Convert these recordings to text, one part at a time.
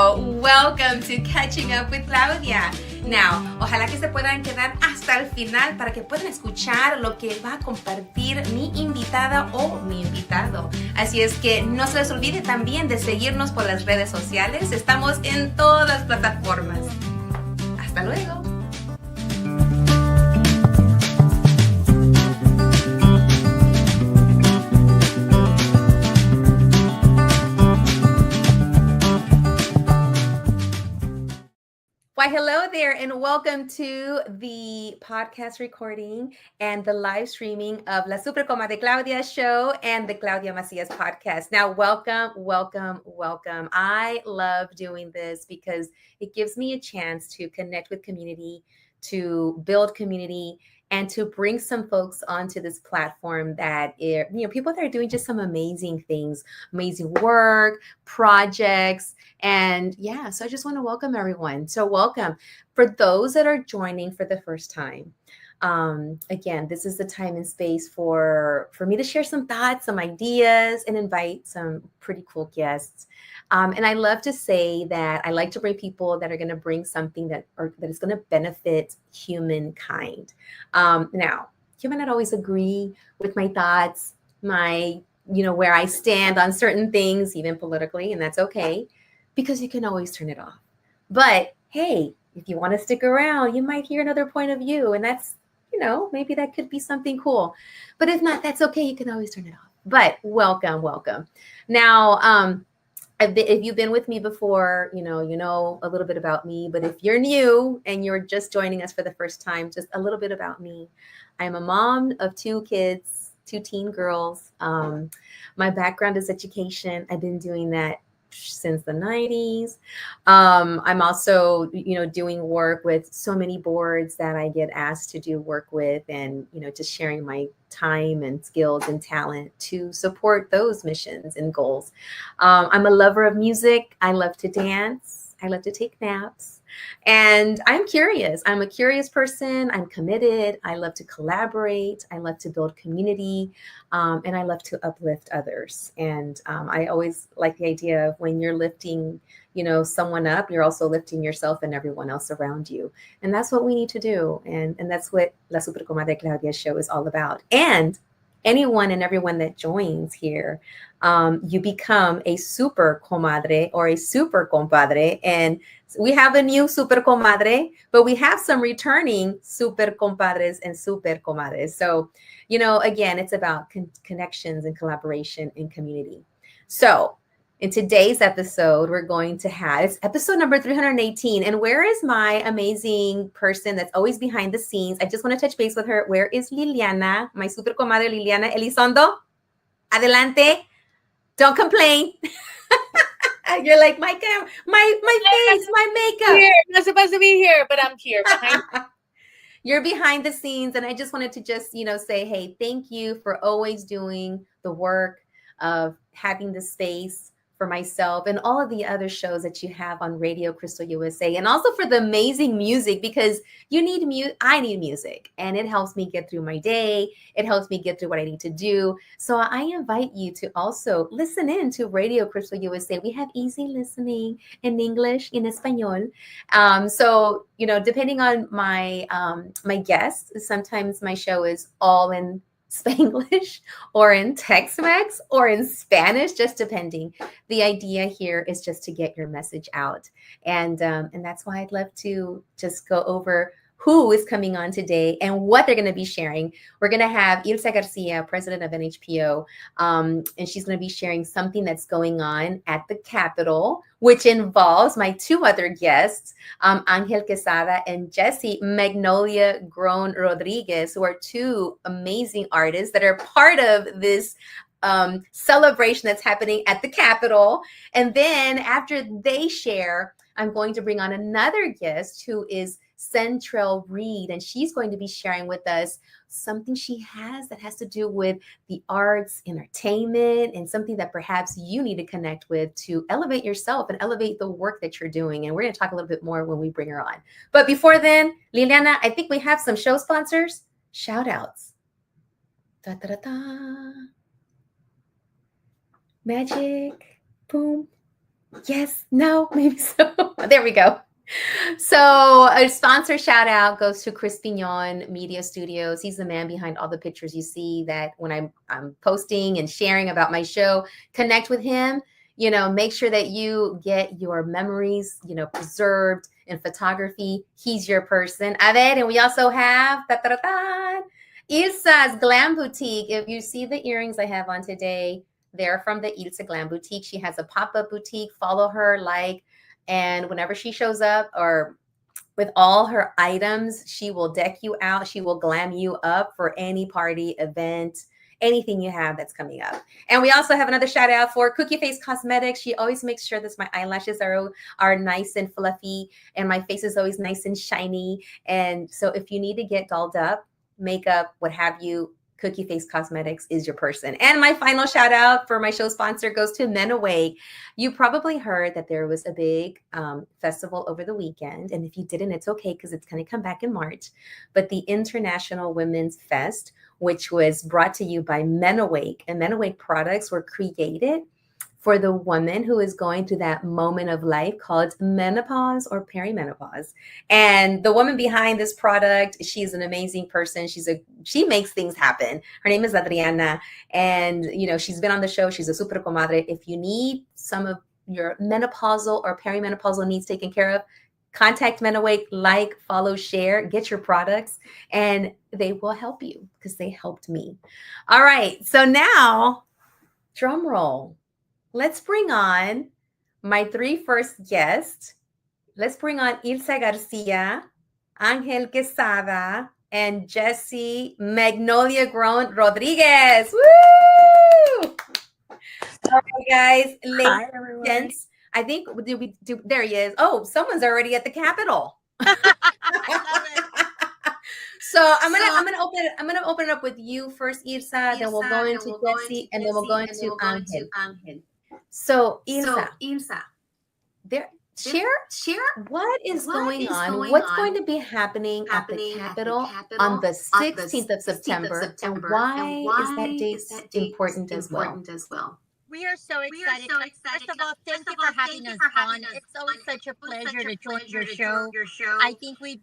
Wow, welcome to Catching Up with Claudia. Now, ojalá que se puedan quedar hasta el final para que puedan escuchar lo que va a compartir mi invitada o mi invitado. Así es que no se les olvide también de seguirnos por las redes sociales. Estamos en todas las plataformas. Hasta luego. Why, hello there, and welcome to the podcast recording and the live streaming of La Super Comadre Claudia show and the Claudia Macias podcast. Now, welcome, welcome, welcome. I love doing this because it gives me a chance to connect with community, to build community, and to bring some folks onto this platform that, people that are doing just some amazing things, amazing work, projects. And yeah, so I just want to welcome everyone. So welcome. For those that are joining for the first time, again, this is the time and space for me to share some thoughts, some ideas, and invite some pretty cool guests. And I love to say that I like to bring people that are going to bring something that is going to benefit humankind. Now, you might not always agree with my thoughts, where I stand on certain things, even politically, and that's okay, because you can always turn it off. But hey, if you want to stick around, you might hear another point of view, and that's, maybe that could be something cool. But if not, that's okay. You can always turn it off. But welcome. Now, if you've been with me before, you know a little bit about me. But if you're new and you're just joining us for the first time, just a little bit about me. I'm a mom of 2 kids, 2 teen girls. My background is education. I've been doing that since the 90s. I'm also, doing work with so many boards that I get asked to do work with, and, just sharing my time and skills and talent to support those missions and goals. I'm a lover of music. I love to dance. I love to take naps. And I'm curious. I'm a curious person. I'm committed. I love to collaborate. I love to build community. And I love to uplift others. And I always like the idea of when you're lifting, someone up, you're also lifting yourself and everyone else around you. And that's what we need to do. And that's what La Super Comadre Claudia show is all about. And anyone and everyone that joins here, you become a super comadre or a super compadre. And we have a new super comadre, but we have some returning super compadres and super comadres. So, again, it's about connections and collaboration and community. So in today's episode, we're going to have, it's episode number 318. And where is my amazing person that's always behind the scenes? I just want to touch base with her. Where is Liliana, my super comadre Liliana Elizondo? Adelante. Don't complain. You're like, my face, my makeup. Here. I'm not supposed to be here, but I'm here. You're behind the scenes. And I just wanted to just, say, hey, thank you for always doing the work of having the space for myself and all of the other shows that you have on Radio Crystal USA, and also for the amazing music, because I need music, and it helps me get through my day. It helps me get through what I need to do. So I invite you to also listen in to Radio Crystal USA. We have easy listening in English, in Espanol. So, depending on my guests, sometimes my show is all in Spanglish or in Tex-Mex or in Spanish, just depending. The idea here is just to get your message out. And that's why I'd love to just go over who is coming on today and what they're going to be sharing. We're going to have Ilsa Garcia, president of NHPO, and she's going to be sharing something that's going on at the Capitol, which involves my 2 other guests, Angel Quesada and Jessie Magnolia Grown Rodriguez, who are 2 amazing artists that are part of this celebration that's happening at the Capitol. And then after they share, I'm going to bring on another guest who is Central Reed, and she's going to be sharing with us something she has that has to do with the arts, entertainment, and something that perhaps you need to connect with to elevate yourself and elevate the work that you're doing. And we're going to talk a little bit more when we bring her on. But before then, Liliana, I think we have some show sponsors. Shout outs. Da, da, da, da. Magic. Boom. Yes, no, maybe so. There we go. So a sponsor shout out goes to Chris Pignon Media Studios. He's the man behind all the pictures you see that when I'm posting and sharing about my show, connect with him. Make sure that you get your memories, preserved in photography. He's your person. A ver, and we also have Ilsa's Glam Boutique. If you see the earrings I have on today, they're from the Ilsa Glam Boutique. She has a pop-up boutique. Follow her, and whenever she shows up or with all her items, she will deck you out. She will glam you up for any party, event, anything you have that's coming up. And we also have another shout out for Cookie Face Cosmetics. She always makes sure that my eyelashes are nice and fluffy and my face is always nice and shiny. And so if you need to get dolled up, makeup, what have you, Cookie Face Cosmetics is your person. And my final shout out for my show sponsor goes to Men Awake. You probably heard that there was a big festival over the weekend. And if you didn't, it's okay because it's going to come back in March. But the International Women's Fest, which was brought to you by Men Awake, and Men Awake products were created for the woman who is going through that moment of life called menopause or perimenopause. And the woman behind this product, she's an amazing person. She makes things happen. Her name is Adriana. And, she's been on the show. She's a super comadre. If you need some of your menopausal or perimenopausal needs taken care of, contact Men Awake, follow, share, get your products, and they will help you because they helped me. All right. So now, drum roll. Let's bring on my three first guests. Let's bring on Ilsa Garcia, Angel Quesada, and Jessie Magnolia Grown Rodriguez. Woo! All right, guys. Hi, everyone. Gents, I think there he is. Oh, someone's already at the Capitol. So I'm gonna open it up with you first, Ilsa. Then we'll go into Jessie, and then we'll go into Angel. So Ilsa, share what is going on. What's going to be happening at the Capitol on the 16th of September, and why is that date important as well? We are so excited. First of all, thank you for having us on. It's always such a pleasure to join your show. I think we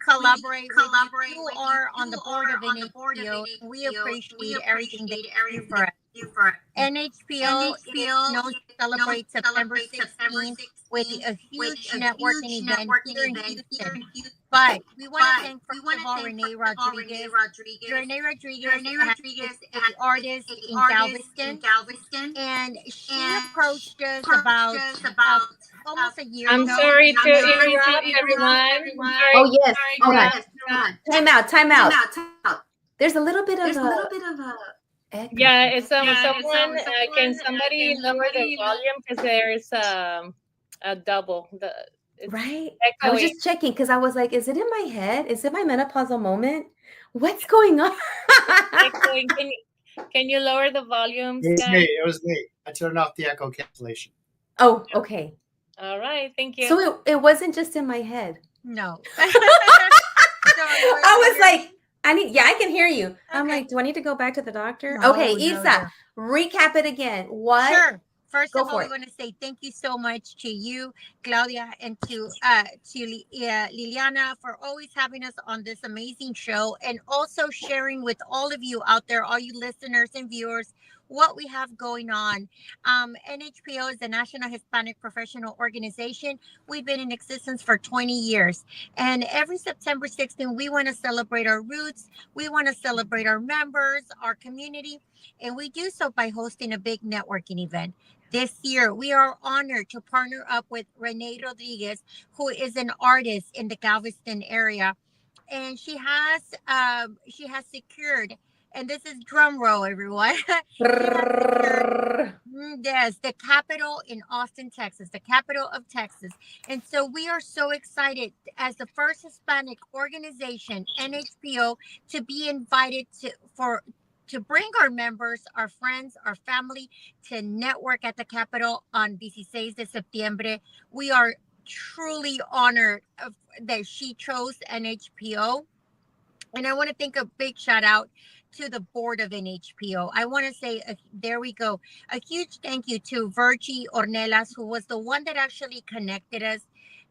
collaborate with you. You are on the board of NHPO. We appreciate everything that you do for us. NHPO is known to celebrate September 16th with a huge networking event here in Houston. But we want to thank, first of all, Renee Rodriguez. Renee Rodriguez is an artist in Galveston, and she approached us about almost a year I'm ago. sorry to interrupt everyone. Oh, yes. Hold on. Time out. There's a little bit of a echo. Yeah, it's someone. Can somebody lower the volume because there's a double. Right. I was just checking because I was like, is it in my head? Is it my menopausal moment? What's going on? Echoing. Can you lower the volume? It was me. I turned off the echo cancellation. Oh, okay. All right. Thank you. So it wasn't just in my head. No. I was like, I can hear you. Okay. I'm like, do I need to go back to the doctor? No, okay, Ilsa, recap it again. What? Sure. First of all, we want to say thank you so much to you, Claudia, and to Liliana for always having us on this amazing show, and also sharing with all of you out there, all you listeners and viewers, what we have going on. NHPO is the National Hispanic Professional Organization. We've been in existence for 20 years. And every September 16th, we want to celebrate our roots. We want to celebrate our members, our community. And we do so by hosting a big networking event. This year, we are honored to partner up with Renee Rodriguez, who is an artist in the Galveston area. And she has secured, and this is drum roll, everyone. Yes, the capital in Austin, Texas, the capital of Texas. And so we are so excited as the first Hispanic organization, NHPO, to be invited to bring our members, our friends, our family to network at the Capitol on 16 de Septiembre. We are truly honored that she chose NHPO. And I want to thank a big shout out to the board of NHPO. I want to say, there we go, a huge thank you to Virgie Ornelas, who was the one that actually connected us.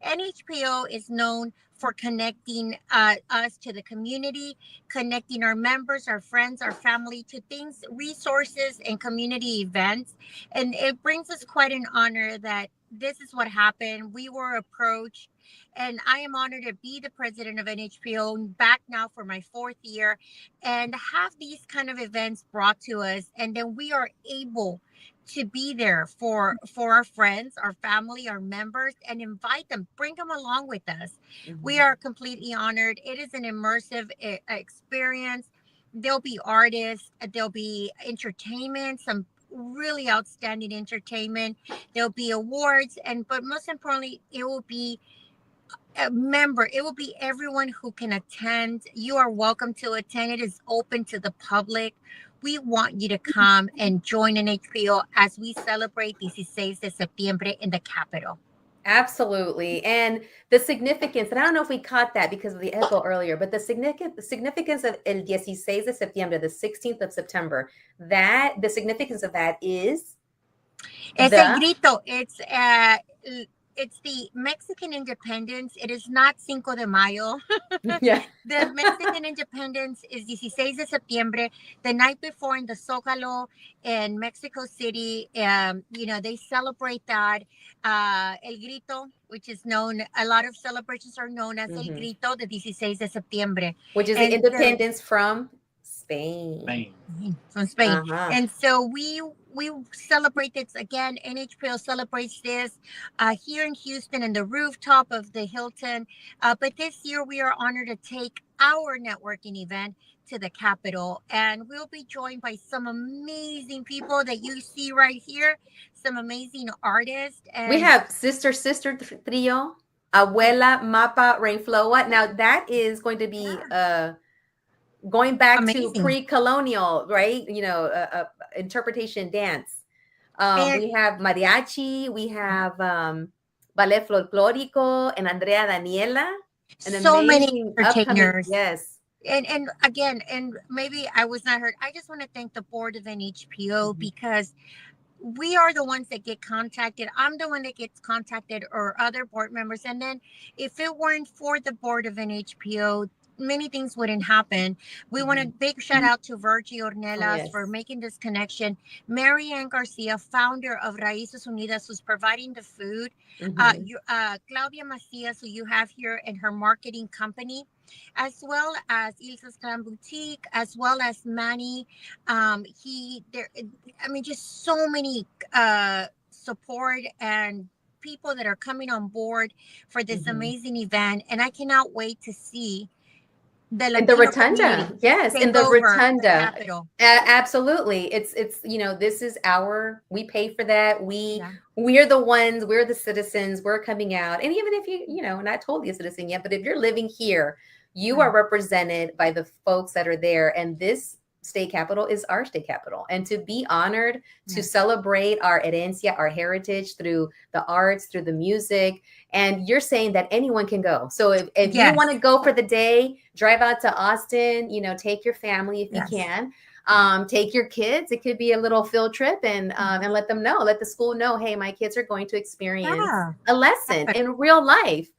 NHPO is known for connecting us to the community, connecting our members, our friends, our family to things, resources, and community events. And it brings us quite an honor that this is what happened. We were approached, and I am honored to be the president of NHPO, back now for my 4th year, and have these kind of events brought to us. And then we are able to be there for our friends, our family, our members, and invite them, bring them along with us. We are completely honored. It is an immersive experience. There'll be artists, there'll be entertainment, some really outstanding entertainment. There'll be awards, but most importantly, it will be a member. It will be everyone who can attend. You are welcome to attend. It is open to the public. We want you to come and join NHPO as we celebrate 16 de septiembre in the capital. Absolutely. And the significance, and I don't know if we caught that because of the echo earlier, but the significance of el 16 de septiembre, the 16th of September, that the significance of that is Es el grito. It's the Mexican independence. It is not Cinco de Mayo. Yeah. The Mexican independence is 16 de septiembre, the night before in the Zócalo in Mexico City. They celebrate that. El Grito, which is known, a lot of celebrations are known as El Grito de 16 de septiembre. Which is the independence from Spain. From Spain. And so we celebrate this again. NHPO celebrates this here in Houston in the rooftop of the Hilton. But this year we are honored to take our networking event to the Capitol, and we'll be joined by some amazing people that you see right here, some amazing artists. And we have Sister Trio, Abuela, Mapa, Rainfloa. Now that is going to be going back to pre-colonial, right? Interpretation dance. We have mariachi, we have ballet folklorico, and Andrea Daniela, and so many entertainers. Yes. And again, and maybe I was not heard. I just want to thank the board of NHPO because we are the ones that get contacted. I'm the one that gets contacted, or other board members. And then if it weren't for the board of NHPO, many things wouldn't happen. We want a big shout out to Virgie Ornelas for making this connection. Marianne Garcia, founder of Raíces Unidas, who's providing the food. Claudia Macias, who you have here, and her marketing company, as well as Ilsa's Clan Boutique, as well as Manny. Just so many support and people that are coming on board for this amazing event. And I cannot wait to see the rotunda. Yes, in the rotunda. The absolutely. It's this is we pay for that. We're the ones, we're the citizens, we're coming out. And even if you're not totally a citizen yet, but if you're living here, you are represented by the folks that are there. And this state capital is our state capital. And to be honored to celebrate our herencia, our heritage, through the arts, through the music. And you're saying that anyone can go. So if you want to go for the day, drive out to Austin, take your family if you can. Take your kids. It could be a little field trip, and let them know, let the school know, hey, my kids are going to experience a lesson in real life.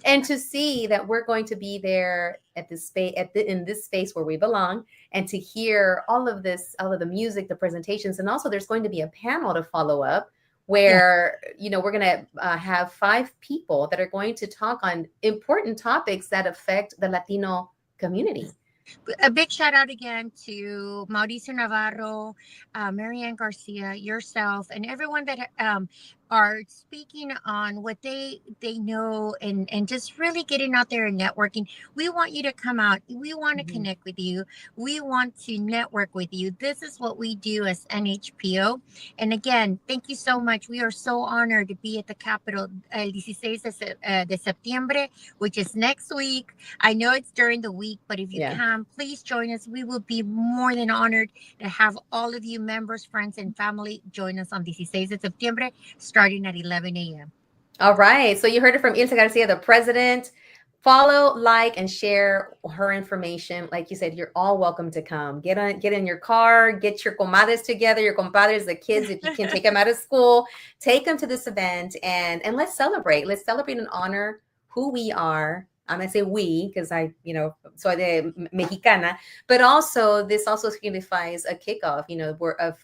And to see that we're going to be there at this space, in this space where we belong, and to hear all of the music, the presentations, and also there's going to be a panel to follow up where we're going to have 5 people that are going to talk on important topics that affect the Latino community. A big shout out again to Mauricio Navarro, Marianne Garcia, yourself, and everyone that are speaking on what they know, and just really getting out there and networking. We want you to come out. We want to connect with you. We want to network with you. This is what we do as NHPO. And again, thank you so much. We are so honored to be at the Capitol el 16 de septiembre, which is next week. I know it's during the week, but if you can, please join us. We will be more than honored to have all of you members, friends, and family join us on 16 de septiembre, starting at 11 a.m. All right. So you heard it from Ilsa Garcia, the president, follow, like, and share her information. Like you said, you're all welcome to come. Get in your car, get your comadres together, your compadres, the kids, if you can take them out of school, take them to this event, and let's celebrate. Let's celebrate and honor who we are. I'm gonna say we because soy de Mexicana, but also this also signifies a kickoff,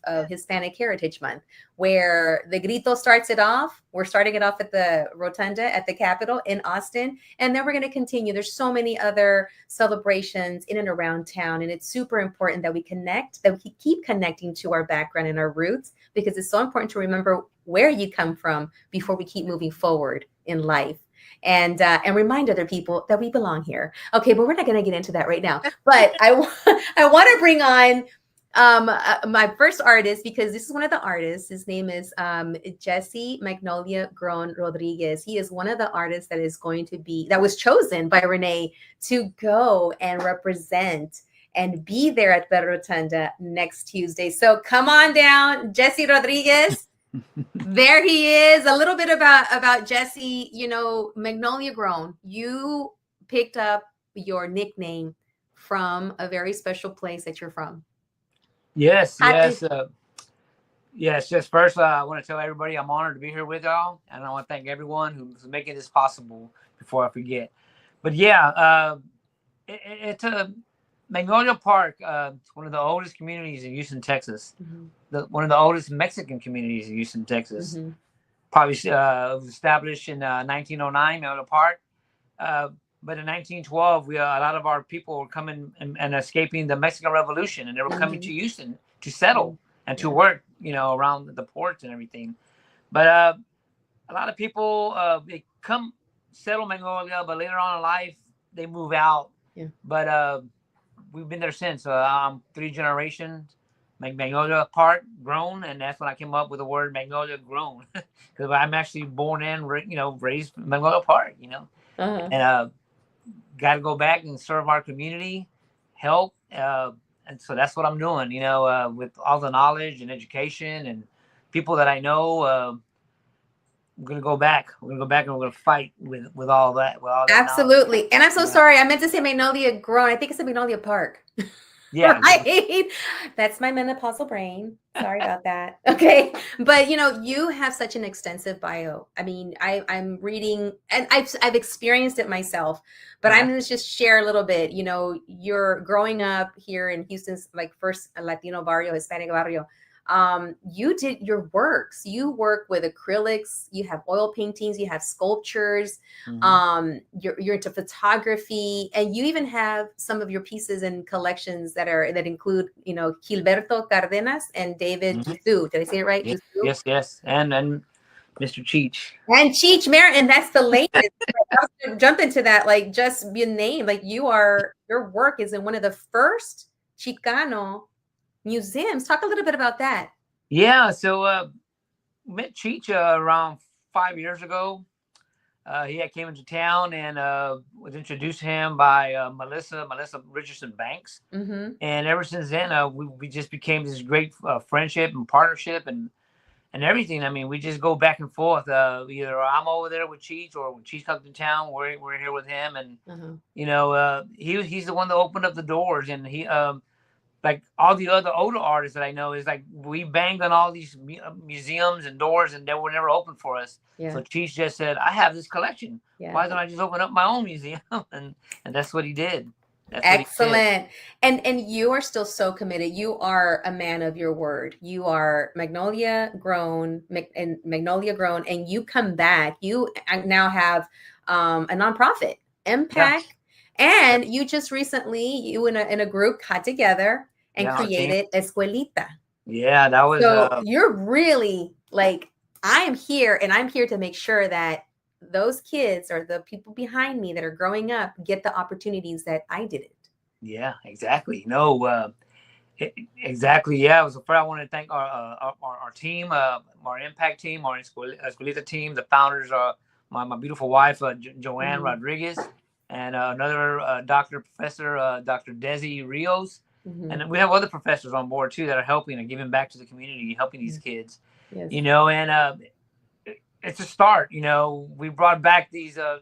of Hispanic Heritage Month, where the grito starts it off. We're starting it off at the Rotunda at the Capitol in Austin, and then we're going to continue. There's so many other celebrations in and around town, and it's super important that we connect, that we keep connecting to our background and our roots, because it's so important to remember where you come from before we keep moving forward in life. And remind other people that we belong here. Okay, but we're not going to get into that right now. But I want to bring on my first artist, because this is one of the artists. His name is Jesse Magnolia Grown Rodriguez. He is one of the artists that was chosen by Renee to go and represent and be there at the Rotunda next Tuesday. So come on down, Jesse Rodriguez. There he is. A little bit about Jesse. Magnolia Grown. You picked up your nickname from a very special place that you're from. Yes. Just first, I want to tell everybody I'm honored to be here with y'all, and I want to thank everyone who's making this possible. Before I forget, but it's a Magnolia Park. It's one of the oldest communities in Houston, Texas. Mm-hmm. One of the oldest Mexican communities in Houston, Texas. Mm-hmm. Probably was established in 1909, Magnolia Park. But in 1912, a lot of our people were coming and escaping the Mexican Revolution, and they were coming to Houston to settle and to work, around the ports and everything. But a lot of people they come settle Magnolia, but later on in life they move out. Yeah. But we've been there since. I'm 3 generations, Magnolia Park grown, and that's when I came up with the word Magnolia Grown, because I'm actually born and raised in Magnolia Park, and got to go back and serve our community, help, and so that's what I'm doing, with all the knowledge and education and people that I know. We're gonna go back. We're gonna go back and we're gonna fight with all that. Absolutely. Knowledge. And I'm so sorry. I meant to say Magnolia Grown. I think it's Magnolia Park. Yeah. Right? That's my menopausal brain. Sorry about that. Okay. But you have such an extensive bio. I mean, I'm reading, and I've experienced it myself, but I'm going to just share a little bit. You're growing up here in Houston's first Latino barrio, Hispanic barrio. You did your works. You work with acrylics, you have oil paintings, you have sculptures, you're into photography, and you even have some of your pieces and collections that include, Gilberto Cardenas and David Dusu. Did I say it right? Yes. And Mr. Cheech. And Cheech Marin, and that's the latest. I was gonna jump into that, just your name. Your work is in one of the first Chicano museums. Talk a little bit about that. Yeah, so met Cheech around 5 years ago. He came into town and was introduced to him by Melissa Richardson Banks. And ever since then, we just became this great friendship and partnership and everything. I mean, we just go back and forth. Either I'm over there with Cheech, or when Cheech comes to town, we're here with him. And he's the one that opened up the doors, and he like all the other older artists that I know, is we banged on all these museums and doors, and they were never open for us. Yeah. So Cheech just said, I have this collection. Yeah. Why don't I just open up my own museum? and that's what he did. Excellent. And you are still so committed. You are a man of your word. You are Magnolia Grown, and you come back. You now have a nonprofit, Impact. Yeah. And you just recently, in a group got together and created Escuelita. Yeah, that was. So you're really I am here, and I'm here to make sure that those kids, or the people behind me that are growing up, get the opportunities that I didn't. Yeah, exactly. No, exactly. Yeah, it was the first. I want to thank our team, our Impact team, our Escuelita team. The founders are my beautiful wife, Joanne Rodriguez, and another professor, Dr. Desi Rios. And we have other professors on board too that are helping and giving back to the community, helping these kids. Yes. And it's a start. We brought back these. I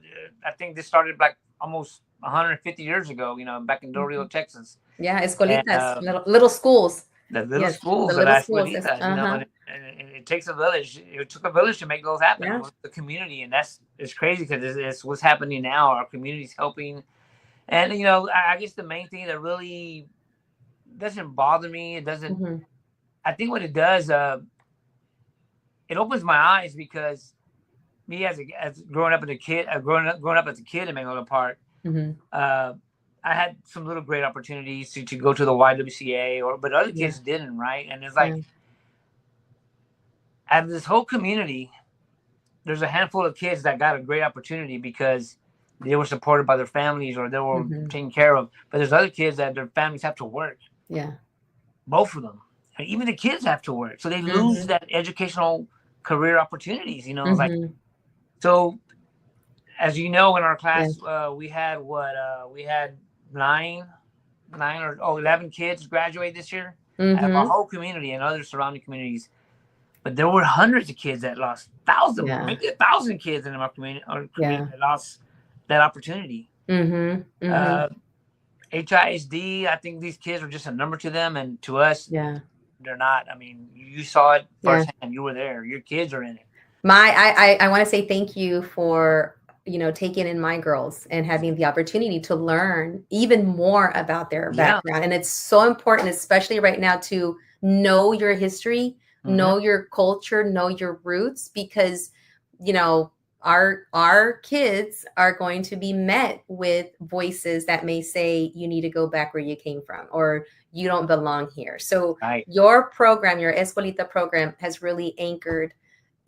think this started almost 150 years ago, back in Del Rio, Texas. Yeah, escolitas, And, little schools. the little Yes, schools the that little schools. escuelitas, and it takes a village. It took a village to make those happen. Yeah. With the community, and it's crazy because it's what's happening now. Our community's helping, and I guess the main thing that really doesn't bother me, it doesn't. I think what it does, it opens my eyes because me as growing up as a kid in Magnolia Park, I had some little great opportunities to go to the YWCA, but other kids didn't, right? And it's like, out of this whole community, there's a handful of kids that got a great opportunity because they were supported by their families or they were taken care of. But there's other kids that their families have to work. Yeah. Both of them. And even the kids have to work. So they lose that educational career opportunities, It's like, so as you know, in our class, we had we had 11 kids graduate this year out of our whole community and other surrounding communities. But there were hundreds of kids that lost, maybe 1,000 kids in our community, that lost that opportunity. HISD, I think these kids are just a number to them, and to us, they're not. I mean, you saw it firsthand. You were there. Your kids are in it. I want to say thank you for taking in my girls and having the opportunity to learn even more about their background. And it's so important, especially right now, to know your history, know your culture, know your roots, because our kids are going to be met with voices that may say you need to go back where you came from, or you don't belong here. So your program, your Escuelita program, has really anchored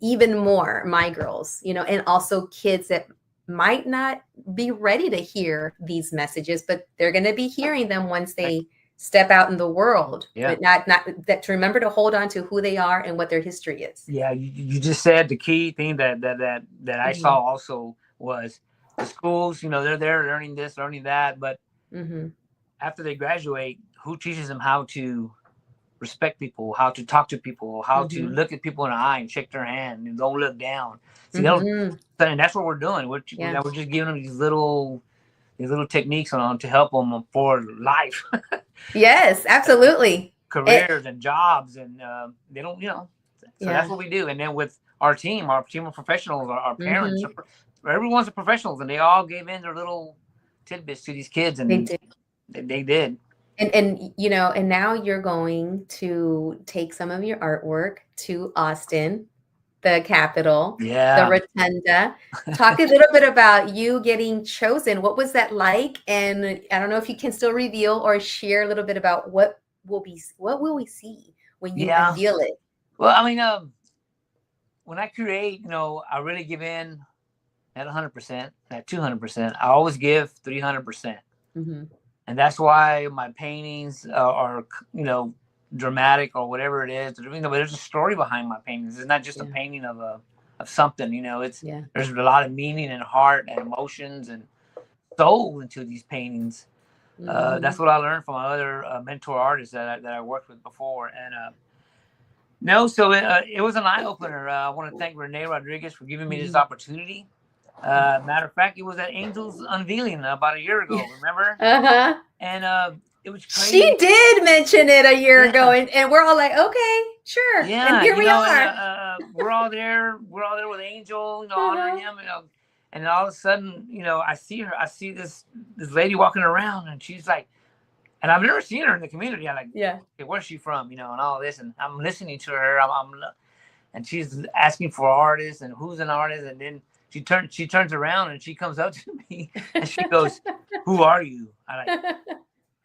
even more my girls, and also kids that might not be ready to hear these messages, but they're going to be hearing them once they step out in the world. But not that, to remember to hold on to who they are and what their history is. Yeah, you just said the key thing that I saw also was the schools. They're there learning this, learning that, but after they graduate, who teaches them how to respect people, how to talk to people, how to look at people in the eye and shake their hand and don't look down. See, and that's what we're doing. We're just giving them these little techniques to help them for life. Yes, absolutely. Careers and jobs, and they don't, So that's what we do. And then with our team of professionals, our parents, everyone's a professionals, and they all gave in their little tidbits to these kids, and they did. And now you're going to take some of your artwork to Austin, the Capitol, the Rotunda. Talk a little bit about you getting chosen. What was that like? And I don't know if you can still reveal or share a little bit about what will we see when you unveil it. Well, I mean, when I create, I really give in at 100%, at 200%. I always give 300%. And that's why my paintings are dramatic or whatever it is. But there's a story behind my paintings. It's not just a painting of something. There's a lot of meaning and heart and emotions and soul into these paintings. That's what I learned from other mentor artists that I worked with before. And it was an eye opener. I want to thank Renee Rodriguez for giving me this opportunity. Matter of fact, it was at Angel's unveiling about a year ago. Remember? And it was crazy. She did mention it a year ago, and we're all like, okay, sure. Yeah, and here we are. We're all there. We're all there with Angel, honoring him. And all of a sudden, I see this lady walking around, and she's like, and I've never seen her in the community. I'm like, okay, where's she from? And all this, and I'm listening to her. And she's asking for artists and who's an artist, and then she turns around and she comes up to me and she goes, "Who are you?"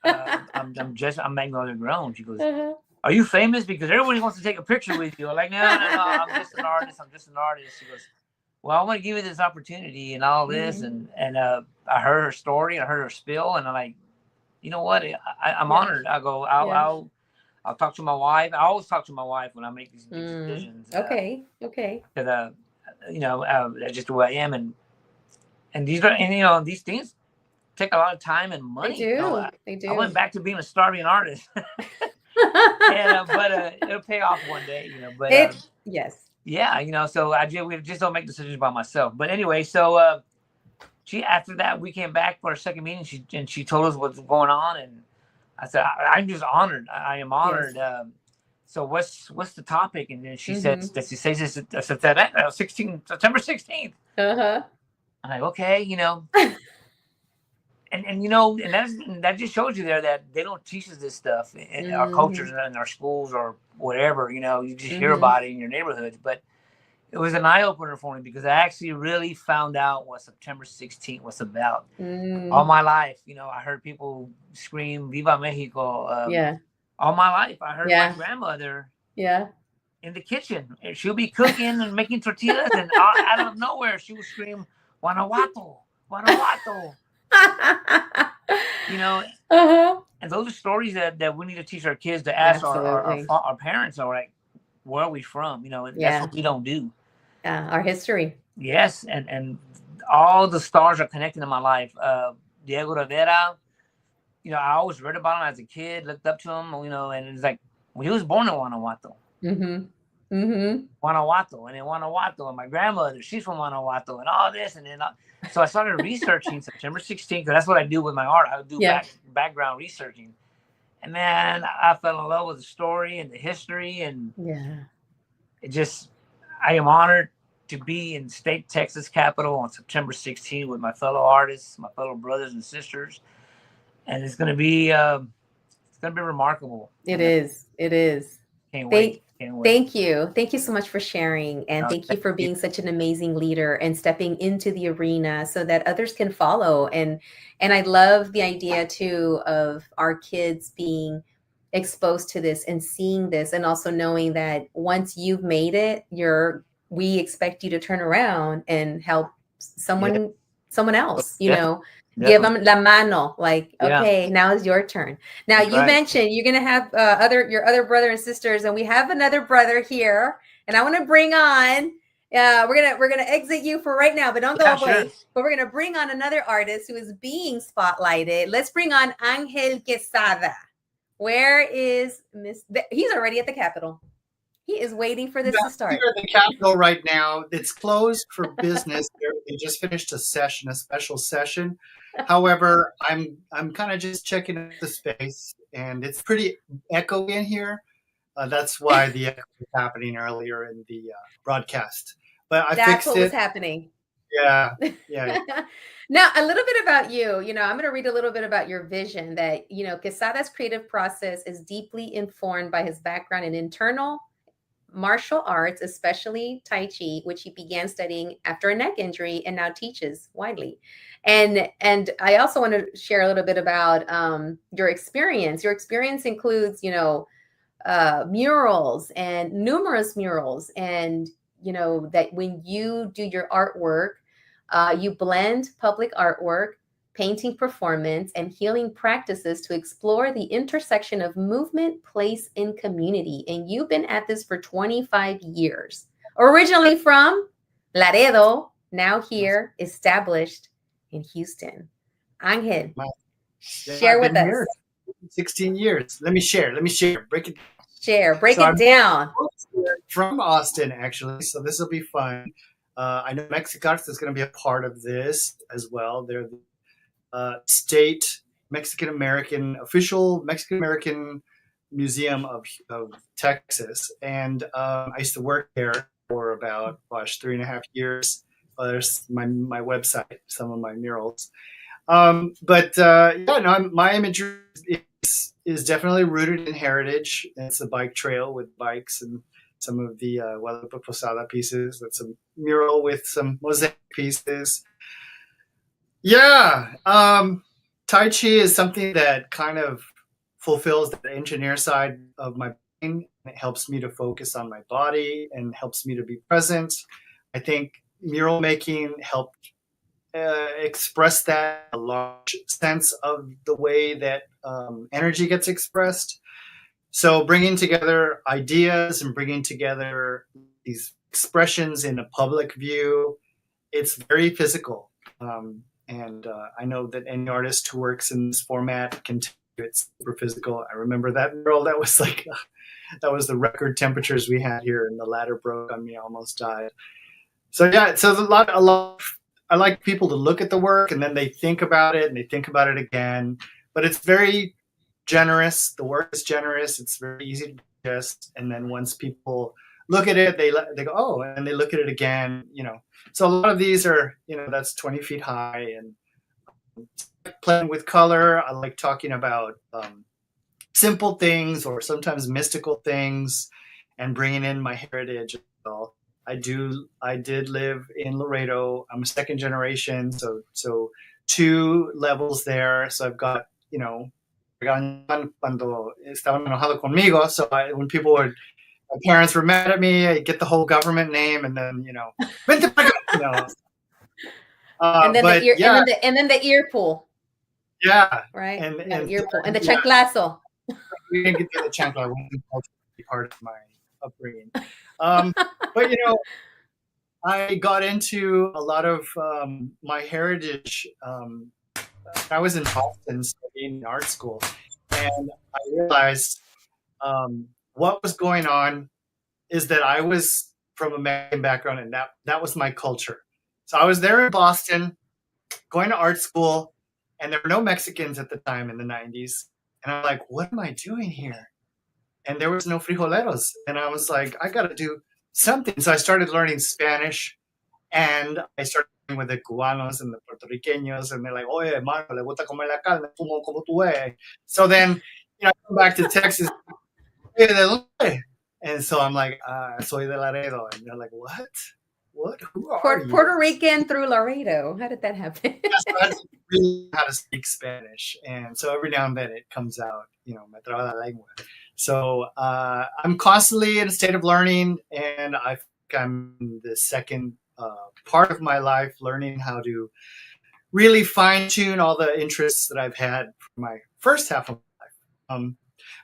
I'm Magnolia Grown. She goes, "Are you famous? Because everybody wants to take a picture with you." I'm like, no, I'm just an artist. She goes, "Well, I want to give you this opportunity and all this." And I heard her story, I heard her spill, and I'm like, you know what? I'm honored. I go, I'll talk to my wife. I always talk to my wife when I make these decisions. Okay. Because that's just who I am, and these are these things take a lot of time and money. They do. I went back to being a starving artist, but it'll pay off one day. But yes. Yeah, so we just don't make decisions by myself. But anyway, so after that, we came back for our second meeting. She told us what's going on, and I said, I'm just honored. I am honored. Yes. So what's the topic? And then she said Mhm. that she says this. I said that September 16th. Uh-huh. I'm like, okay, and that just shows you there that they don't teach us this stuff in our cultures and in our schools or whatever. You just hear about it in your neighborhoods, but it was an eye opener for me because I actually really found out what September 16th was about. All my life, I heard people scream "Viva Mexico." Yeah. All my life, I heard Yeah. my grandmother Yeah. in the kitchen. And she'll be cooking and making tortillas, and out of nowhere, she would scream "Guanajuato, Guanajuato." Uh-huh. And those are stories that we need to teach our kids to ask Absolutely. our parents, all right, where are we from? And that's what we don't do. Yeah, our history. Yes, and all the stars are connected in my life. Diego Rivera, I always read about him as a kid, looked up to him, and it's like, well, he was born in Guanajuato. Guanajuato, and in Guanajuato, and my grandmother, she's from Guanajuato, and all this, and then so I started researching September 16th, because that's what I do with my art. I do background researching, and man, I fell in love with the story and the history, and I am honored to be in state Texas capital on September 16th with my fellow artists, my fellow brothers and sisters, and it's going to be remarkable. It is. Can't wait. Thank you. Thank you so much for sharing. And thank you for being such an amazing leader and stepping into the arena so that others can follow. And I love the idea too of our kids being exposed to this and seeing this, and also knowing that once you've made it, we expect you to turn around and help someone else, give them la mano, like, okay, now is your turn. Now you mentioned you're going to have your other brother and sisters, and we have another brother here, and I want to bring on, we're going to exit you for right now, but don't go away. Sure. But we're going to bring on another artist who is being spotlighted. Let's bring on Angel Quesada. Where is he's already at the Capitol. He is waiting for this to start. Here at the Capitol right now. It's closed for business. They just finished a special session. However, I'm kind of just checking out the space, and it's pretty echoey in here. That's why the echo was happening earlier in the broadcast. But I fixed it. That's what was happening. Yeah. Now, a little bit about you. I'm going to read a little bit about your vision that, Quesada's creative process is deeply informed by his background in internal martial arts, especially Tai Chi, which he began studying after a neck injury and now teaches widely. And I also want to share a little bit about your experience. Your experience includes, murals and numerous murals. And, that when you do your artwork, you blend public artwork, painting performance, and healing practices to explore the intersection of movement, place, and community. And you've been at this for 25 years. Originally from Laredo, now here, established in Houston. Angel, share with us. 16 years. Let me share. Break it down. From Austin, actually, so this will be fun. I know Mexicarts is going to be a part of this as well. They're the state official Mexican American Museum of Texas, and I used to work there for about 3.5 years. There's my website, some of my murals, my imagery is definitely rooted in heritage. It's a bike trail with bikes and some of the Guadalupe Posada pieces. That's a mural with some mosaic pieces. Yeah. Tai Chi is something that kind of fulfills the engineer side of my brain. It helps me to focus on my body and helps me to be present. I think mural making helped express that, a large sense of the way that energy gets expressed. So bringing together ideas and bringing together these expressions in a public view, it's very physical. And I know that any artist who works in this format can tell you it's super physical. I remember that mural. That was the record temperatures we had here, and the ladder broke on me. I almost died. So yeah, so a lot of I like people to look at the work and then they think about it and they think about it again. But it's very generous. The work is generous. It's very easy to digest. And then once people look at it, they go, oh, and they look at it again. So a lot of these are, that's 20 feet high, and playing with color. I like talking about simple things or sometimes mystical things, and bringing in my heritage as well. I did live in Laredo. I'm a second generation, so 2 levels there. So I've got, cuando estaban enojado conmigo. So when my parents were mad at me, I get the whole government name, and then, vente para acá, and then the ear, yeah. and then the ear pull. Yeah. Right. And ear pull and the chanclazo. We didn't get to the chancla. It wasn't part of my upbringing. But I got into a lot of my heritage. I was in Boston studying in art school, and I realized what was going on is that I was from a Mexican background, and that was my culture. So I was there in Boston, going to art school, and there were no Mexicans at the time in the 90s. And I'm like, what am I doing here? And there was no frijoleros. And I was like, I got to do something. So I started learning Spanish, and I started with the Cubanos and the Puerto Ricanos, and they're like, oye, hermano, le gusta comer la carne, fumo como tú es. So then, I come back to Texas, and so I'm like, soy de Laredo. And they're like, what? What? Who are you? Puerto Rican through Laredo. How did that happen? Yes, I had to really how to speak Spanish. And so every now and then it comes out, me traba la lengua. So I'm constantly in a state of learning, and I think I'm in the second part of my life learning how to really fine-tune all the interests that I've had for my first half of my life.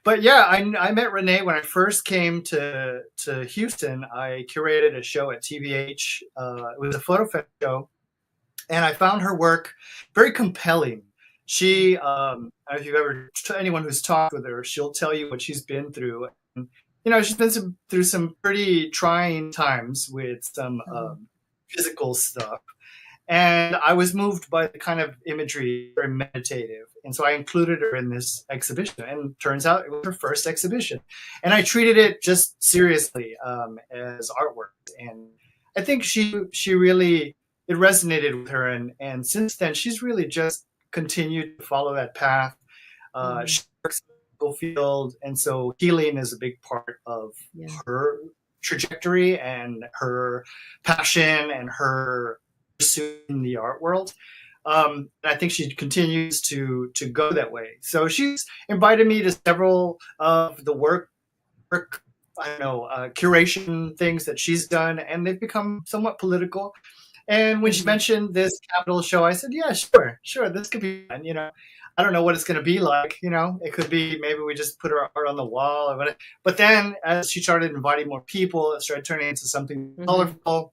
But yeah, I met Renee when I first came to Houston. I curated a show at TVH. It was a photo fest show, and I found her work very compelling. She, if you've ever, anyone who's talked with her, she'll tell you what she's been through. And, she's been through some pretty trying times with some physical stuff. And I was moved by the kind of imagery, very meditative. And so I included her in this exhibition. And turns out it was her first exhibition. And I treated it just seriously as artwork. And I think she really, it resonated with her. And since then, she's really just continued to follow that path. She works in the medical field. And so healing is a big part of her trajectory and her passion and her pursuing the art world. And I think she continues to go that way. So she's invited me to several of the work curation things that she's done, and they've become somewhat political. And when she mentioned this Capitol show, I said, yeah, sure, this could be fun. I don't know what it's going to be like. It could be maybe we just put our art on the wall or whatever. But then as she started inviting more people, it started turning into something colorful.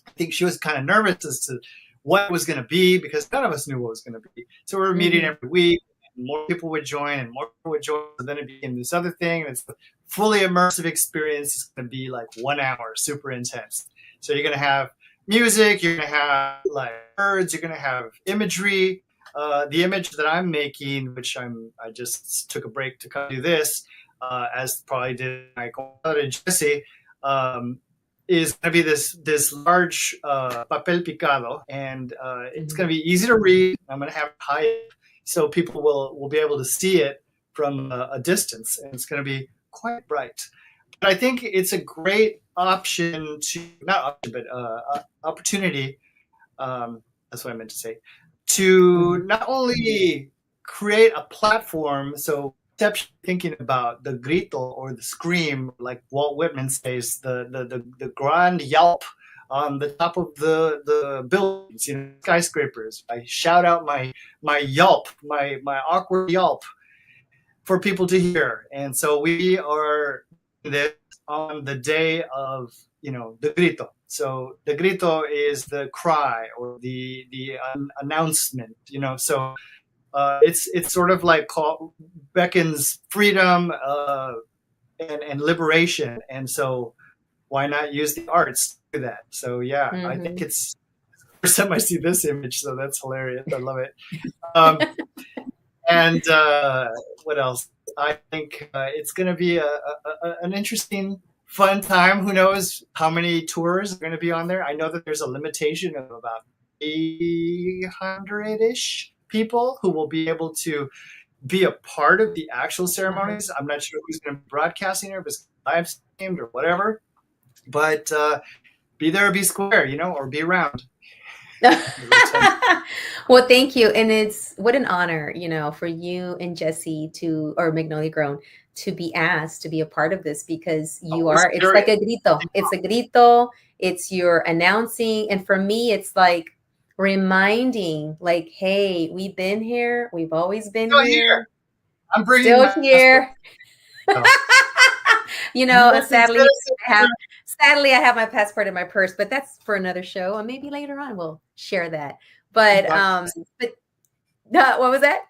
I think she was kind of nervous as to what it was going to be, because none of us knew what it was going to be. So we were meeting every week, and more people would join, and more people would join. So then it became this other thing. And it's a fully immersive experience. It's going to be like 1 hour, super intense. So you're going to have music, you're going to have like birds, you're going to have imagery. The image that I'm making, which I just took a break to come do this, as probably did my comadre Jessie, is going to be this large papel picado, and it's going to be easy to read. I'm going to have it high so people will be able to see it from a distance, and it's going to be quite bright. But I think it's a great option opportunity. That's what I meant to say. To not only create a platform, so thinking about the grito or the scream, like Walt Whitman says, the grand yelp on the top of the buildings, skyscrapers. I shout out my yelp, my awkward yelp for people to hear. And so we are this on the day of the grito. So the grito is the cry or the announcement. So. It's sort of like beckons freedom and liberation, and so why not use the arts to do that? So yeah, I think it's first time I see this image, so that's hilarious. I love it. And what else? I think it's going to be an interesting, fun time. Who knows how many tours are going to be on there? I know that there's a limitation of about 300-ish people who will be able to be a part of the actual ceremonies. I'm not sure who's going to be broadcasting it, if it's live streamed or whatever. But be there or be square, or be around. Well, thank you. And it's what an honor, for you and Jesse or Magnolia Grown to be asked to be a part of this, because it's like a grito. It's a grito. It's your announcing. And for me, it's like reminding, like, hey, we've been here. We've always been here. I'm bringing still here. Sadly, I have my passport in my purse, but that's for another show, and maybe later on we'll share that. But what was that?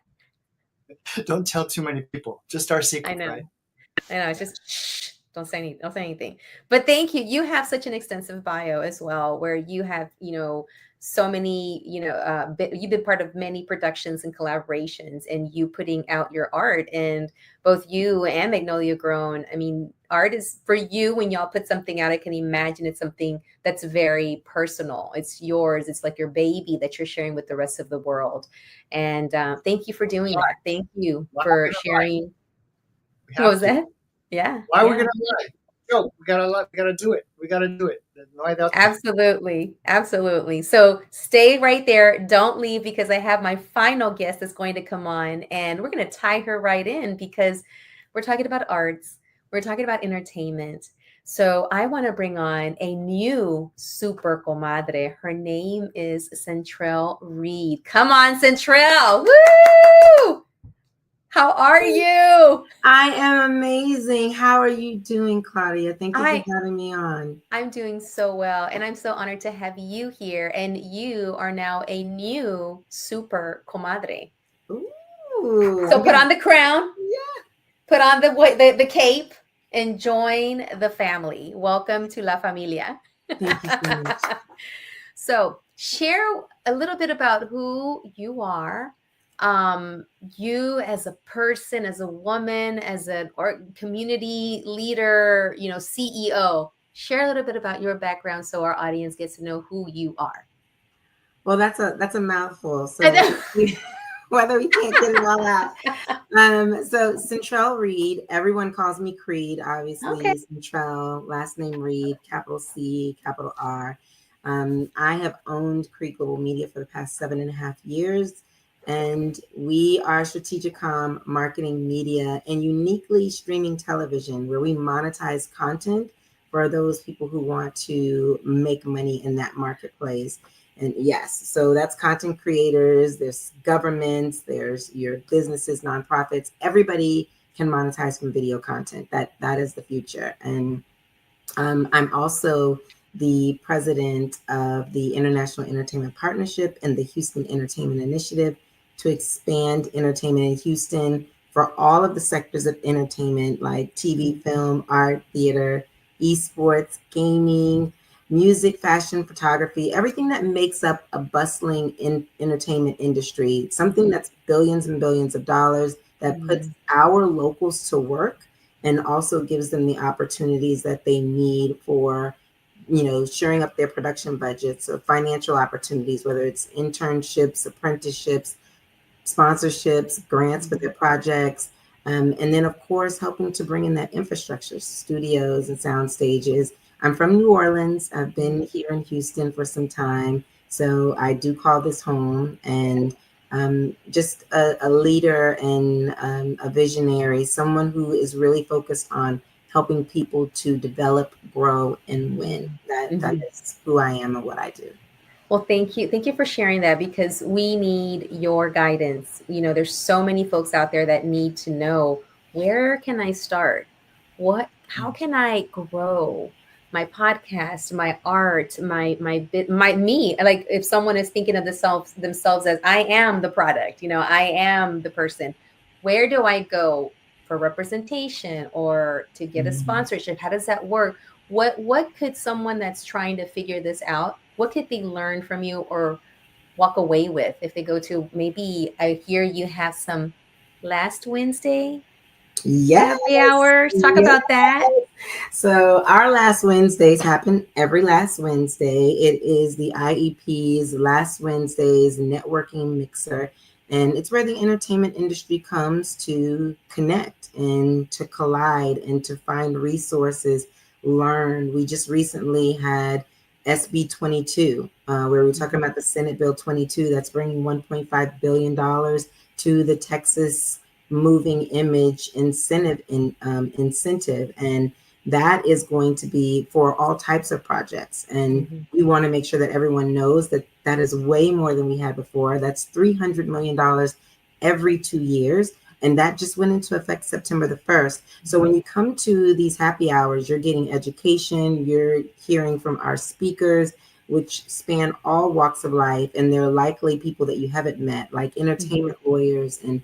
Don't tell too many people. Just our secret. I know. Right? I know. Just shh. Don't say anything. But thank you. You have such an extensive bio as well, where you have, so many, you've been part of many productions and collaborations, and you putting out your art. And both you and Magnolia Grown, I mean, art is for you. When y'all put something out, I can imagine it's something that's very personal. It's yours. It's like your baby that you're sharing with the rest of the world. And thank you for doing that. Thank you for sharing. What was that? Yeah. Why are we gonna lie? No, we gotta do it. We gotta do it. Absolutely. So stay right there. Don't leave, because I have my final guest that's going to come on, and we're going to tie her right in, because we're talking about arts. We're talking about entertainment. So I want to bring on a new super comadre. Her name is Centrell Reed. Come on, Centrell. Woo! How are you? I am amazing. How are you doing, Claudia? Thank you for having me on. I'm doing so well, and I'm so honored to have you here. And you are now a new super comadre. Ooh. So put on the crown. Yeah. Put on the cape and join the family. Welcome to La Familia. Thank you so much. So share a little bit about who you are. You as a person, as a woman, as a community leader, CEO, share a little bit about your background so our audience gets to know who you are. Well, that's a mouthful. So whether we can't get it all out. So Centrell Reed, everyone calls me Creed, obviously. Okay. Centrell, last name Reed, capital C, capital R. I have owned Creed Global Media for the past 7.5 years. And we are strategic comm, marketing, media, and uniquely streaming television, where we monetize content for those people who want to make money in that marketplace. And yes, so that's content creators, there's governments, there's your businesses, nonprofits. Everybody can monetize from video content. That is the future. And I'm also the president of the International Entertainment Partnership and the Houston Entertainment Initiative, to expand entertainment in Houston for all of the sectors of entertainment, like TV, film, art, theater, esports, gaming, music, fashion, photography, everything that makes up a bustling entertainment industry, something that's billions and billions of dollars, that puts our locals to work and also gives them the opportunities that they need for, shoring up their production budgets or financial opportunities, whether it's internships, apprenticeships, sponsorships, grants for their projects, and then of course helping to bring in that infrastructure, studios and sound stages. I'm from New Orleans. I've been here in Houston for some time, so I do call this home, and just a leader and a visionary, someone who is really focused on helping people to develop, grow, and win. That is who I am and what I do. Well, thank you. Thank you for sharing that, because we need your guidance. There's so many folks out there that need to know, where can I start? How can I grow my podcast, my art, my me? Like, if someone is thinking of themselves as, I am the product, I am the person. Where do I go for representation or to get a sponsorship? How does that work? what could someone that's trying to figure this out, what could they learn from you or walk away with if they go to, maybe I hear you have some last Wednesday happy hours. Talk about that. So our last Wednesdays happen every last Wednesday. It is the IEP's Last Wednesdays networking mixer. And it's where the entertainment industry comes to connect and to collide and to find resources, learn. We just recently had SB 22, where we're talking about the Senate Bill 22 that's bringing $1.5 billion to the Texas moving image incentive and that is going to be for all types of projects. And we want to make sure that everyone knows that that is way more than we had before. That's $300 million every 2 years. And that just went into effect September the 1st. So when you come to these happy hours, you're getting education, you're hearing from our speakers, which span all walks of life. And they're likely people that you haven't met, like entertainment lawyers and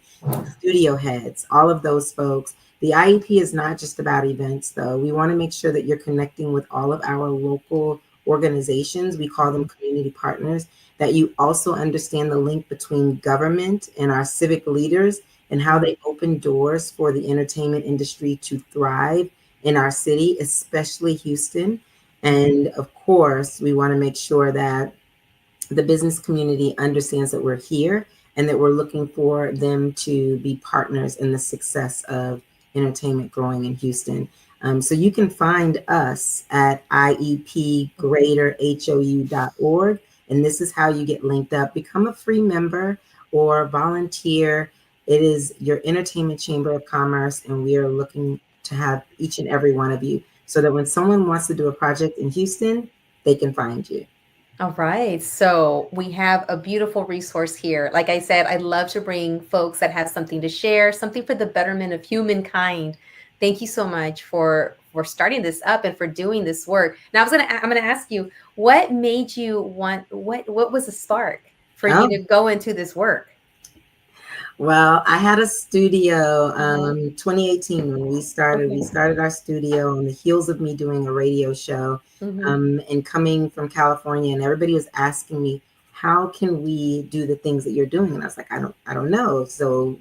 studio heads, all of those folks. The IEP is not just about events, though. We want to make sure that you're connecting with all of our local organizations. We call them community partners, that you also understand the link between government and our civic leaders and how they open doors for the entertainment industry to thrive in our city, especially Houston. And of course, we want to make sure that the business community understands that we're here and that we're looking for them to be partners in the success of entertainment growing in Houston. So you can find us at iepgreaterhou.org. And this is how you get linked up. Become a free member or volunteer. It is your entertainment chamber of commerce. And we are looking to have each and every one of you so that when someone wants to do a project in Houston, they can find you. All right. So we have a beautiful resource here. Like I said, I love to bring folks that have something to share, something for the betterment of humankind. Thank you so much for starting this up and for doing this work. Now I'm gonna ask you, what made you want, what was the spark for you to go into this work? Well, I had a studio 2018 when we started. We started our studio on the heels of me doing a radio show and coming from California, and everybody was asking me, how can we do the things that you're doing? And I was like, I don't know. So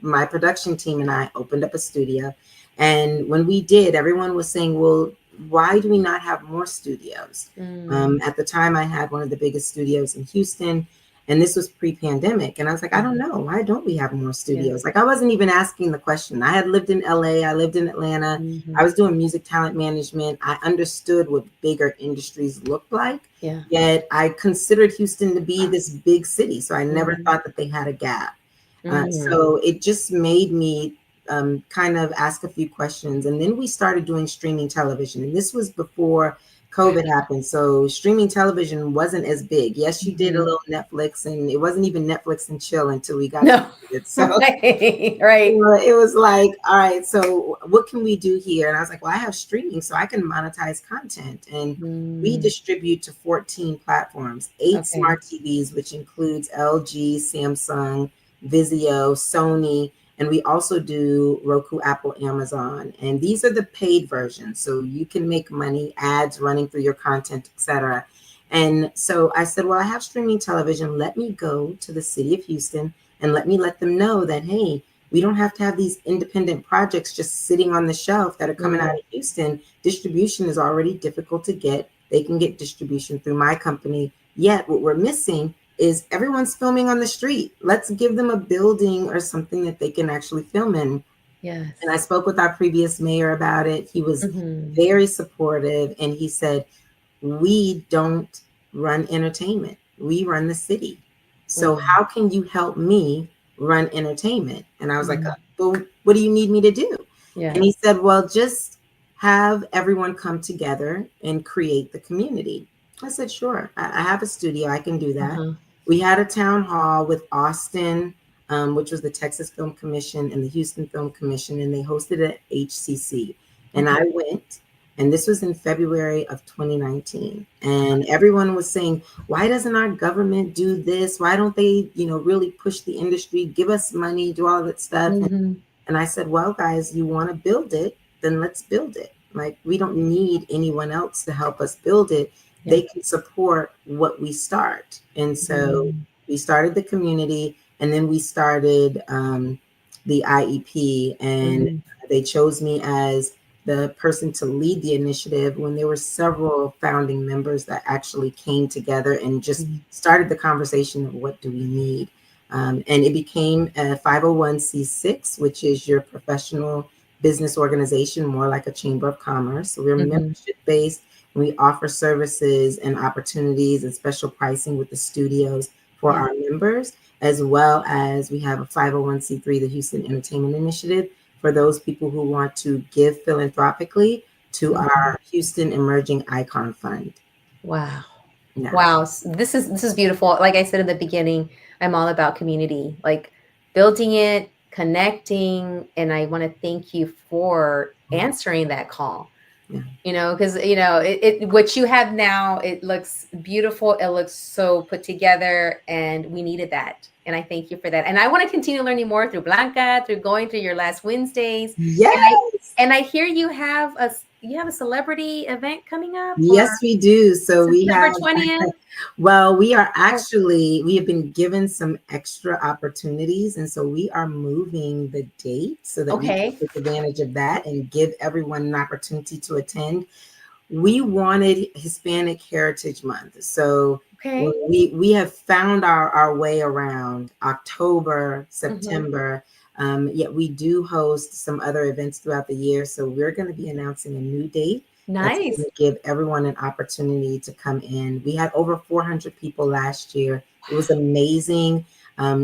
my production team and I opened up a studio. And when we did, everyone was saying, well, why do we not have more studios? At the time, I had one of the biggest studios in Houston. And this was pre-pandemic. And I was like, I don't know. Why don't we have more studios? Like, I wasn't even asking the question. I had lived in LA. I lived in Atlanta. I was doing music talent management. I understood what bigger industries looked like. Yet I considered Houston to be this big city. So I never thought that they had a gap. So it just made me kind of ask a few questions. And then we started doing streaming television. And this was before COVID happened. So streaming television wasn't as big. Yes, you did a little Netflix, and it wasn't even Netflix and chill until we got to it. So right. It was like, all right, so what can we do here? And I was like, well, I have streaming, so I can monetize content. And we distribute to 14 platforms, 8 smart TVs, which includes LG, Samsung, Vizio, Sony. And we also do Roku, Apple, Amazon. And these are the paid versions. So you can make money, ads running through your content, etc. And so I said, well, I have streaming television. Let me go to the city of Houston and let them know that, hey, we don't have to have these independent projects just sitting on the shelf that are coming out of Houston. Distribution is already difficult to get. They can get distribution through my company. Yet what we're missing is everyone's filming on the street. Let's give them a building or something that they can actually film in. Yes. And I spoke with our previous mayor about it. He was very supportive. And he said, we don't run entertainment. We run the city. So how can you help me run entertainment? And I was like, well, what do you need me to do? And he said, well, just have everyone come together and create the community. I said, sure. I have a studio. I can do that. We had a town hall with Austin, which was the Texas Film Commission and the Houston Film Commission, and they hosted it at HCC. And I went, and this was in February of 2019. And everyone was saying, why doesn't our government do this? Why don't they, really push the industry, give us money, do all that stuff? And I said, well, guys, you want to build it, then let's build it. Like, we don't need anyone else to help us build it. Yeah. They can support what we start. And so we started the community, and then we started the IEP, and they chose me as the person to lead the initiative when there were several founding members that actually came together and just started the conversation of what do we need. And it became a 501c6, which is your professional business organization, more like a chamber of commerce. So we're membership based, and we offer services and opportunities and special pricing with the studios for our members, as well as we have a 501c3, the Houston Entertainment Initiative, for those people who want to give philanthropically to our Houston Emerging Icon Fund. Wow. Yeah. Wow. This is beautiful. Like I said in the beginning, I'm all about community, like building it, connecting. And I want to thank you for answering that call. Yeah. You know, because, you know, what you have now, it looks beautiful. It looks so put together, and we needed that. And I thank you for that. And I want to continue learning more through Blanca, through going through your last Wednesdays. Yes. And I hear you have a celebrity event coming up. Yes, we do. So we have, September 20th. well, we are actually, we have been given some extra opportunities. And so we are moving the date so that we can take advantage of that and give everyone an opportunity to attend. We wanted Hispanic Heritage Month. So we have found our way around October, September. Yet we do host some other events throughout the year. So we're going to be announcing a new date. Nice. To give everyone an opportunity to come in. We had over 400 people last year. It was amazing.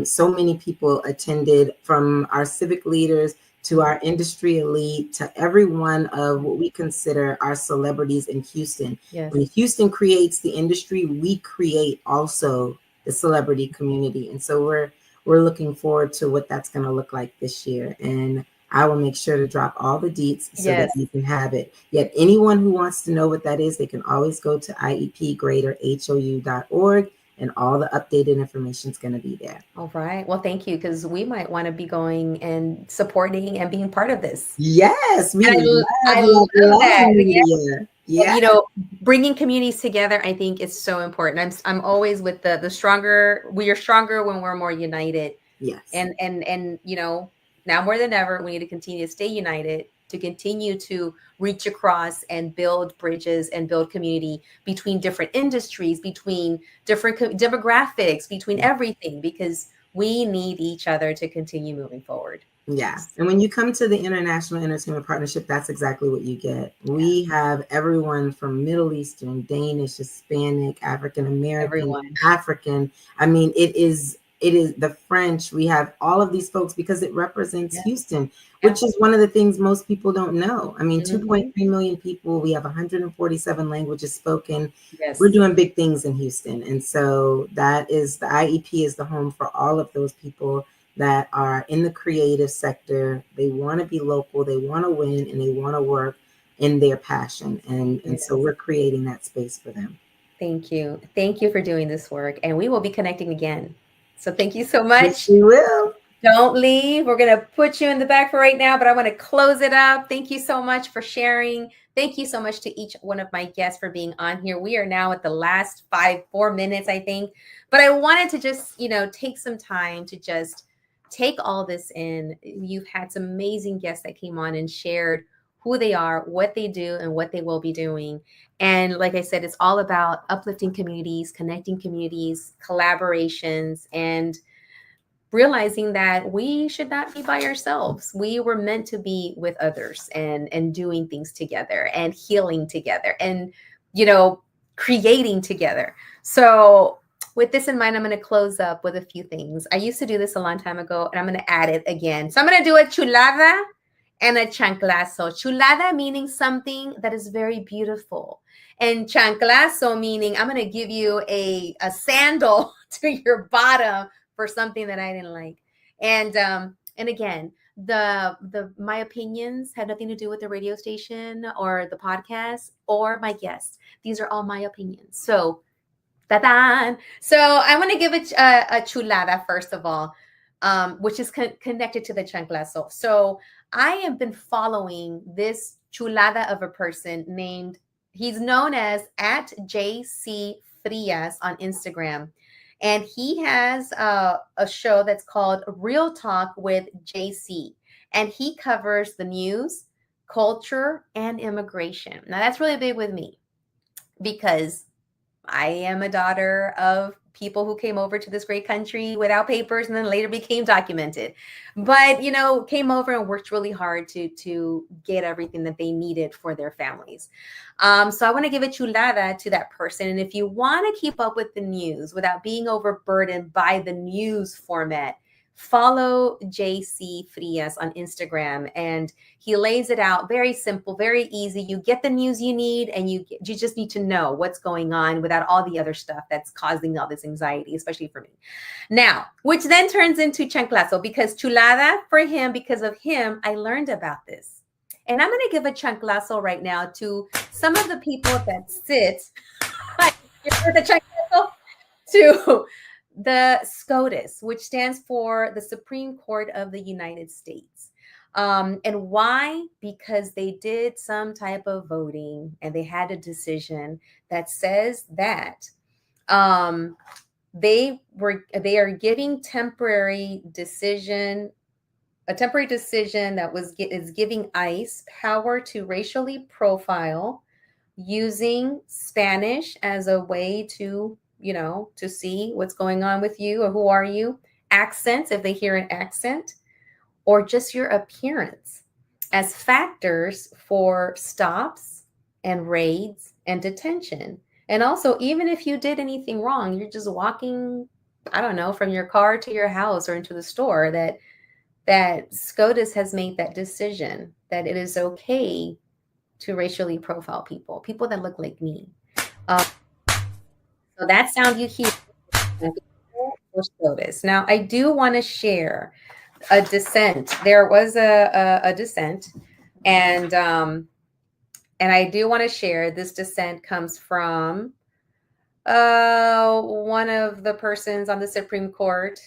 So many people attended, from our civic leaders to our industry elite to every one of what we consider our celebrities in Houston. Yes. When Houston creates the industry, we create also the celebrity community. And so we're looking forward to what that's going to look like this year. And I will make sure to drop all the deets so that you can have it. Yet anyone who wants to know what that is, they can always go to iepgreaterhou.org, and all the updated information is going to be there. All right. Well, thank you, because we might want to be going and supporting and being part of this. Yes, we I love that. Yeah. You know, bringing communities together, I think, is so important. I'm always with the stronger. We are stronger when we're more united. Yes. And you know, now more than ever, we need to continue to stay united, to continue to reach across and build bridges and build community between different industries, between different demographics, between everything, because we need each other to continue moving forward. Yeah. And when you come to the International Entertainment Partnership, that's exactly what you get. We have everyone from Middle Eastern, Danish, Hispanic, African American, African. I mean, it is the French. We have all of these folks because it represents Houston, which is one of the things most people don't know. I mean, 2.3 million people. We have 147 languages spoken. Yes. We're doing big things in Houston. And so that is, the IEP is the home for all of those people that are in the creative sector. They want to be local, they want to win, and they want to work in their passion. And so we're creating that space for them. Thank you. Thank you for doing this work. And we will be connecting again. So thank you so much. Yes, we will. Don't leave. We're going to put you in the back for right now, but I want to close it up. Thank you so much for sharing. Thank you so much to each one of my guests for being on here. We are now at the last 4 minutes, I think. But I wanted to just, you know, take some time to just take all this in. You've had some amazing guests that came on and shared who they are, what they do, and what they will be doing. And like I said, it's all about uplifting communities, connecting communities, collaborations, and realizing that we should not be by ourselves. We were meant to be with others and doing things together and healing together and, you know, creating together. So with this in mind, I'm going to close up with a few things. I used to do this a long time ago, and I'm going to add it again. So I'm going to do a chulada and a chanclazo. Chulada meaning something that is very beautiful. And chanclazo meaning I'm going to give you a sandal to your bottom for something that I didn't like. And again, my opinions have nothing to do with the radio station or the podcast or my guests. These are all my opinions. So, ta-da! So I want to give it a chulada first of all, which is connected to the chanclazo. So I have been following this chulada of a person named, he's known as at JC Frias on Instagram. And he has a show that's called Real Talk with JC. And he covers the news, culture, and immigration. Now, that's really big with me because I am a daughter of people who came over to this great country without papers and then later became documented. But, you know, came over and worked really hard to get everything that they needed for their families. So I want to give a chulada to that person. And if you want to keep up with the news without being overburdened by the news format, follow JC Frias on Instagram, and he lays it out very simple, very easy. You get the news you need, and you just need to know what's going on without all the other stuff that's causing all this anxiety, especially for me. Now, which then turns into chanclazo, because chulada for him, because of him, I learned about this. And I'm going to give a chanclazo right now to some of the people that sit the chanclazo to the SCOTUS, which stands for the Supreme Court of the United States. And why? Because they did some type of voting and they had a decision that says that they are giving a temporary decision that is giving ICE power to racially profile using Spanish as a way to, you know, to see what's going on with you or who are you, accents, if they hear an accent, or just your appearance as factors for stops and raids and detention. And also, even if you did anything wrong, you're just walking, I don't know, from your car to your house or into the store, that SCOTUS has made that decision that it is okay to racially profile people that look like me. So that sound you hear for SCOTUS. Now, I do want to share a dissent. There was a dissent, and I do want to share. This dissent comes from one of the persons on the Supreme Court.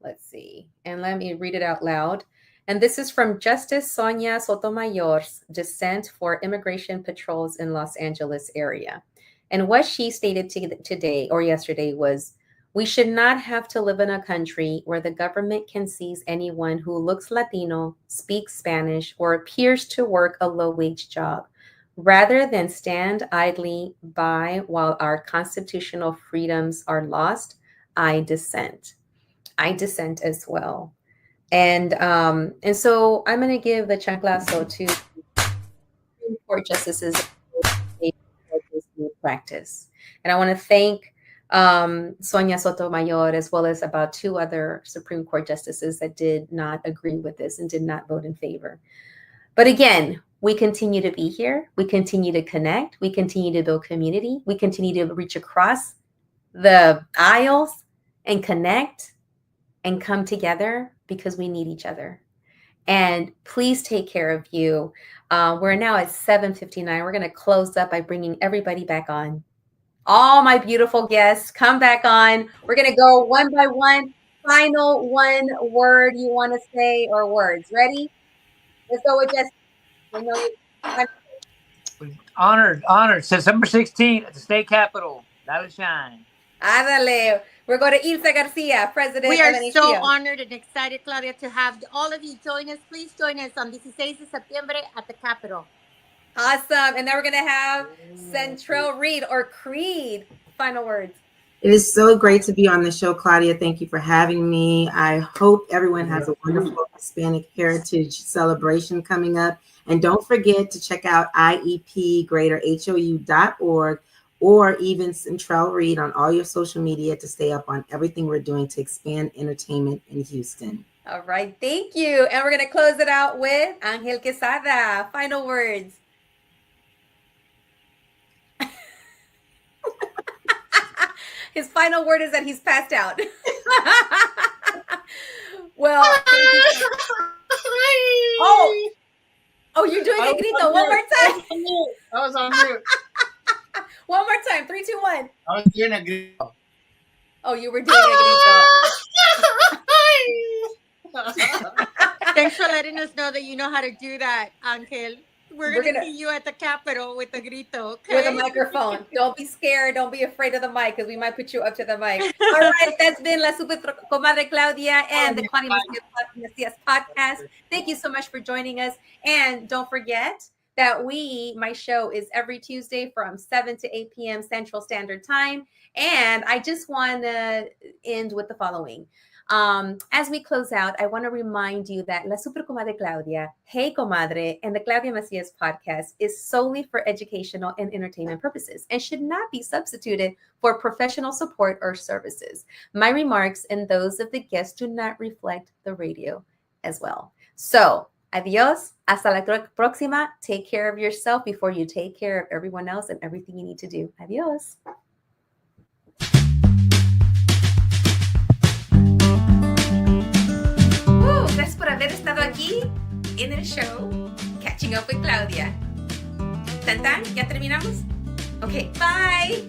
Let's see, and let me read it out loud. And this is from Justice Sonia Sotomayor's dissent for immigration patrols in Los Angeles area. And what she stated today or yesterday was, we should not have to live in a country where the government can seize anyone who looks Latino, speaks Spanish, or appears to work a low-wage job, rather than stand idly by while our constitutional freedoms are lost. I dissent. I dissent as well. And so I'm going to give the chanclazo to Supreme Court justices practice. And I want to thank Sonia Sotomayor, as well as about 2 other Supreme Court justices that did not agree with this and did not vote in favor. But again, we continue to be here. We continue to connect. We continue to build community. We continue to reach across the aisles and connect and come together because we need each other. And please take care of you. We're now at 7:59. We're going to close up by bringing everybody back on. All my beautiful guests, come back on. We're going to go one by one. Final one word you want to say or words. Ready? Let's go with Jesse. I know you. Honored. September 16th at the state capitol. That'll shine. Ándale. We're going to Ilsa Garcia, president. We are of so NHTO. honored and excited, Claudia, to have all of you join us. Please join us on 16 de septiembre at the Capitol. Awesome. And then we're going to have Central Reed or Creed. Final words. It is so great to be on the show, Claudia. Thank you for having me. I hope everyone has a wonderful Hispanic Heritage celebration coming up. And don't forget to check out iepgreaterhou.org or even Central Reed on all your social media to stay up on everything we're doing to expand entertainment in Houston. All right. Thank you. And we're going to close it out with Angel Quesada. Final words. His final word is that he's passed out. Well, thank you. Oh, you're doing a grito. One more time. I was on mute. One more time. 3, 2, 1. I was doing a grito. Oh, you were doing a grito. Thanks for letting us know that you know how to do that, Angel. We're gonna see you at the Capitol with the grito, okay? With a microphone. Don't be scared. Don't be afraid of the mic because we might put you up to the mic. All right, that's been La Super Comadre Claudia and the Claudia Macias podcast. Thank you so much for joining us. And don't forget that my show is every Tuesday from 7 to 8 p.m. Central Standard Time. And I just want to end with the following. As we close out, I want to remind you that La Super Comadre Claudia, Hey Comadre, and the Claudia Macias podcast is solely for educational and entertainment purposes and should not be substituted for professional support or services. My remarks and those of the guests do not reflect the radio as well. So, adios, hasta la próxima. Take care of yourself before you take care of everyone else and everything you need to do. Adios. Gracias por haber estado aquí en el show Catching Up with Claudia. ¿Tan tan? ¿Ya terminamos? Ok, bye.